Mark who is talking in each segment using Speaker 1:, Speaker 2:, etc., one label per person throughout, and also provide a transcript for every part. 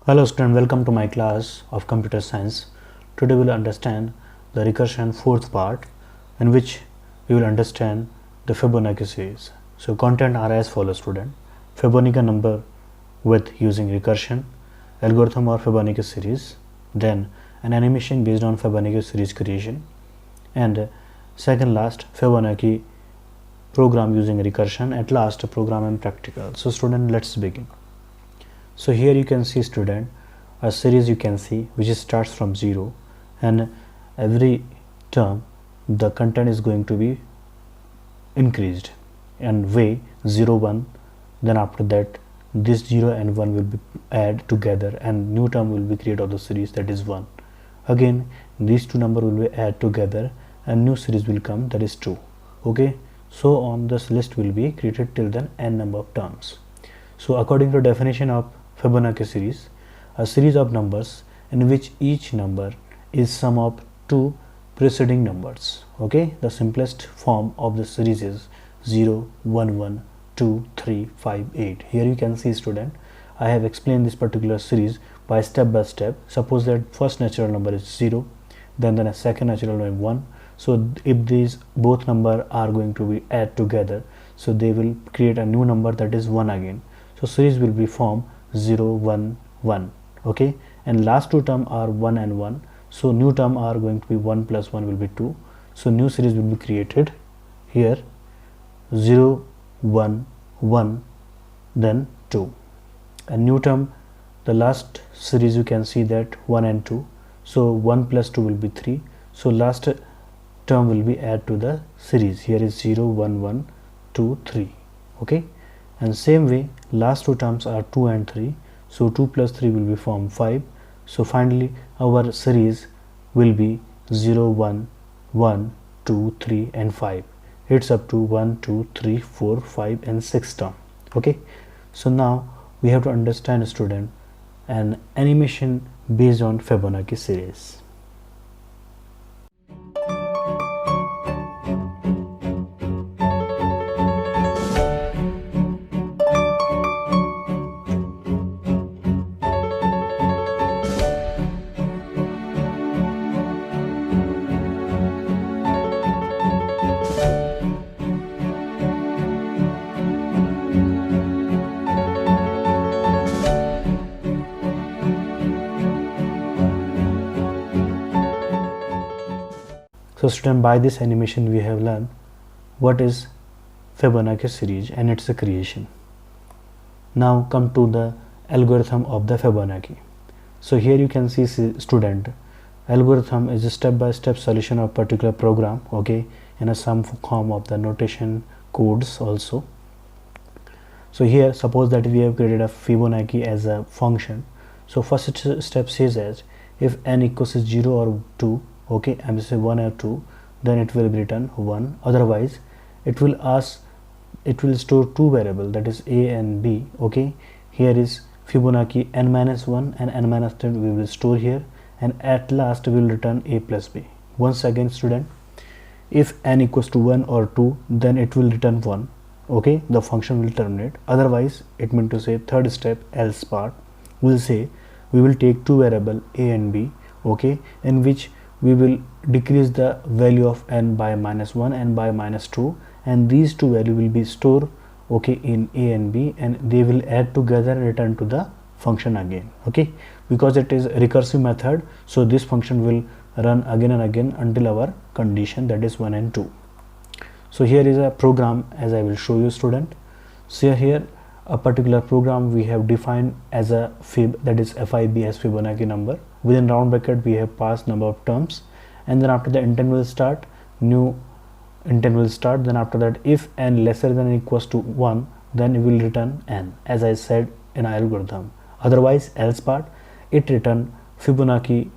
Speaker 1: Hello student, welcome to my class of computer science. Today we will understand the recursion fourth part, in which we will understand the Fibonacci series. So content are as follows student. Fibonacci number with using recursion, algorithm or Fibonacci series, then an animation based on Fibonacci series creation, and second last Fibonacci program using recursion, at last a program and practical. So student, let's begin. So here you can see student a series you can see which starts from 0, and every term the content is going to be increased and way 0 1, then after that this 0 and 1 will be add together and new term will be created of the series, that is 1. Again these two number will be add together and new series will come, that is 2. Okay, so on this list will be created till then n number of terms. So according to definition of Fibonacci series, a series of numbers in which each number is sum of two preceding numbers. Okay, the simplest form of the series is 0 1 1 2 3 5 8. Here you can see student, I have explained this particular series by step. Suppose that first natural number is 0, then the second natural number is 1. So if these both number are going to be add together, so they will create a new number, that is 1 again. So series will be formed 0 1 1. Okay, and last two term are 1 and 1, so new term are going to be 1 plus 1 will be 2. So new series will be created here 0 1 1 then 2, and new term the last series you can see that 1 and 2, so 1 plus 2 will be 3. So last term will be add to the series, here is 0 1 1 2 3. Okay, and same way last two terms are 2 and 3, so 2 plus 3 will be form 5. So finally our series will be 0 1 1 2 3 and 5. It's up to 1 2 3 4 5 and 6 term. Okay, so now we have to understand student an animation based on Fibonacci series. So student, by this animation we have learned what is Fibonacci series and its creation. Now come to the algorithm of the Fibonacci. So here you can see student, algorithm is a step-by-step solution of particular program, okay, in a some form of the notation codes also. So here suppose that we have created a Fibonacci as a function. So first step says as if n equals 0 or 2, okay, I'm say 1 or 2, then it will be written 1. Otherwise it will store two variable, that is a and b. Okay, here is Fibonacci n minus 1 and n minus 2 we will store here, and at last we will return a plus b. Once again student, if n equals to 1 or 2, then it will return 1. Okay, the function will terminate. Otherwise it means to say third step, else part, will say we will take two variable a and b, okay, in which we will decrease the value of n by minus 1 and by minus 2, and these two value will be stored, okay, in a and b, and they will add together and return to the function again. Okay, because it is recursive method, so this function will run again and again until our condition, that is 1 and 2. So here is a program as I will show you student. So here a particular program we have defined as a fib, that is fib as Fibonacci number. Within round bracket we have passed number of terms, and then after the intent will start, new intent will start. Then after that, if n lesser than or equals to 1, then it will return n, as I said in our algorithm. Otherwise else part, it return Fibonacci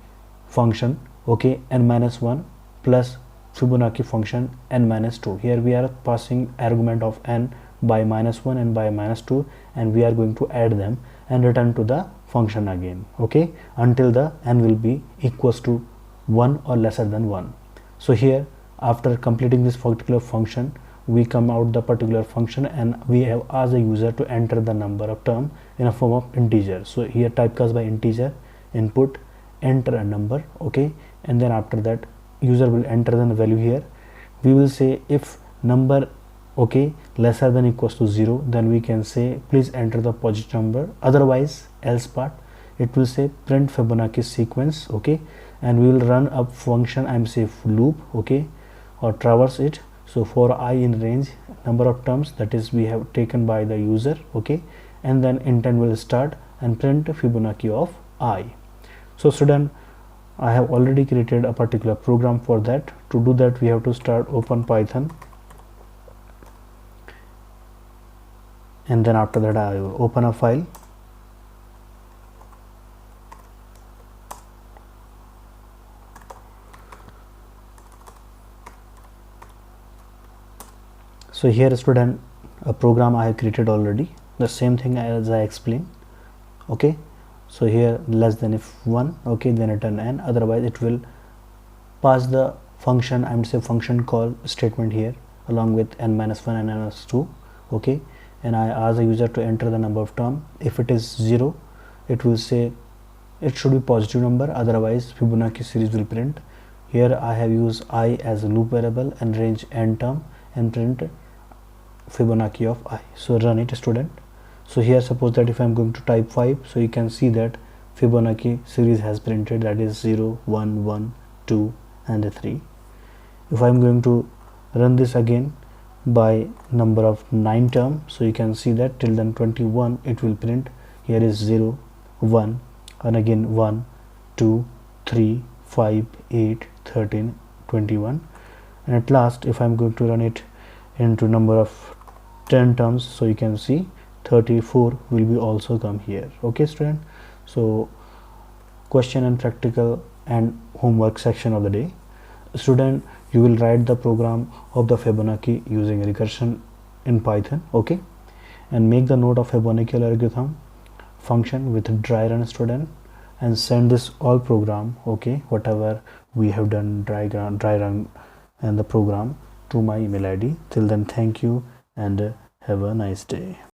Speaker 1: function, okay, n minus 1 plus Fibonacci function n minus 2. Here we are passing argument of n by minus 1 and by minus 2, and we are going to add them and return to the function again, okay, until the n will be equals to 1 or lesser than 1. So here after completing this particular function, we come out the particular function and we have asked the user to enter the number of term in a form of integer. So here typecast by integer, input, enter a number, okay, and then after that user will enter the value here. We will say if number, okay, lesser than equals to 0, then we can say please enter the positive number. Otherwise, else part, it will say print Fibonacci sequence, okay, and we will run a function IMSAFE loop, okay, or traverse it. So for I in range, number of terms that is we have taken by the user, okay, and then intent will start and print Fibonacci of I. So student, I have already created a particular program for that. To do that, we have to start open Python, and then after that I will open a file. So here student, a program I have created already, the same thing as I explained, okay. So here less than if 1, okay, then return n, otherwise it will pass the function, I would say function call statement here along with n minus 1 and n minus 2, okay, and I ask the user to enter the number of term. If it is 0, it will say it should be positive number, otherwise Fibonacci series will print. Here I have used I as a loop variable and range n term and print Fibonacci of I. So run it student. So here suppose that if I am going to type 5, so you can see that Fibonacci series has printed, that is 0, 1, 1, 2 and 3. If I am going to run this again by number of 9 term, so you can see that till then 21 it will print. Here is 0, 1 and again 1, 2, 3, 5, 8, 13, 21, and at last if I am going to run it into number of 10 terms, so you can see 34 will be also come here, okay student. So question and practical and homework section of the day. Student, you will write the program of the Fibonacci using recursion in Python, okay, and make the note of Fibonacci algorithm function with dry run student, and send this all program, okay, whatever we have done dry run and the program to my email ID. Till then, thank you and have a nice day.